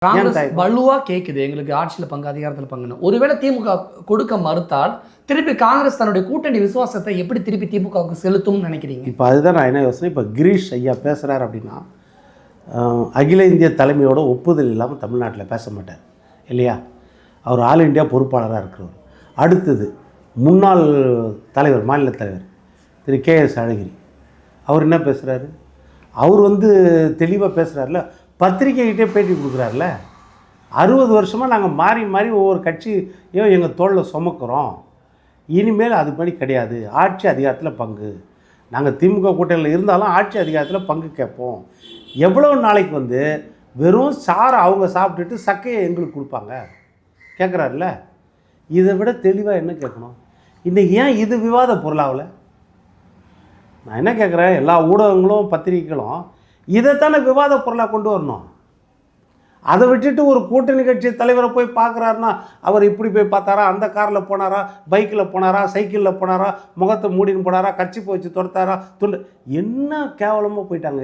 காங்கிரஸ் வலுவா கேட்குது எங்களுக்கு ஆட்சியில் பங்கு அதிகாரத்தில் பங்குன்னு. ஒருவேளை திமுக கொடுக்க மறுத்தால் திருப்பி காங்கிரஸ் தன்னுடைய கூட்டணி விசுவாசத்தை எப்படி திருப்பி திமுகவுக்கு செலுத்தும்னு நினைக்கிறீங்க? இப்போ அதுதான் நான் என்ன யோசனை, இப்போ கிரீஷ் ஐயா பேசுகிறார் அப்படின்னா அகில இந்திய தலைமையோட ஒப்புதல் இல்லாமல் தமிழ்நாட்டில் பேச மாட்டார் இல்லையா? அவர் ஆல் இண்டியா பொறுப்பாளராக இருக்கிறவர். அடுத்தது முன்னாள் தலைவர், மாநில தலைவர் திரு KS அழகிரி, அவர் என்ன பேசுகிறாரு? அவர் தெளிவாக பேசுகிறார்ல, பத்திரிக்கைகிட்டே பேட்டி கொடுக்குறாருல. 60 வருஷமாக நாங்கள் மாறி மாறி ஒவ்வொரு கட்சியும் எங்கள் தோளில் சுமக்கிறோம், இனிமேல் அது மாதிரி கிடையாது, ஆட்சி அதிகாரத்தில் பங்கு, நாங்கள் திமுக கூட்டணியில் இருந்தாலும் ஆட்சி அதிகாரத்தில் பங்கு கேட்போம். எவ்வளோ நாளைக்கு வெறும் சாரை அவங்க சாப்பிட்டுட்டு சக்கையை எங்களுக்கு கொடுப்பாங்க கேட்குறாருல. இதை விட தெளிவாக என்ன கேட்கணும்? இன்றைக்கி ஏன் இது விவாத பொருளாகல? நான் என்ன கேட்குறேன், எல்லா ஊடகங்களும் பத்திரிகைகளும் இதைத்தானே விவாத பொருளாக கொண்டு வரணும். அதை விட்டுட்டு ஒரு கூட்டணி கட்சி தலைவரை போய் பார்க்குறாருன்னா, அவர் இப்படி போய் பார்த்தாரா, அந்த காரில் போனாரா, பைக்கில் போனாரா, சைக்கிளில் போனாரா, முகத்தை மூடின்னு போனாரா, கட்சி போச்சு துரத்தாரா, துண்டு, என்ன கேவலமாக போயிட்டாங்க.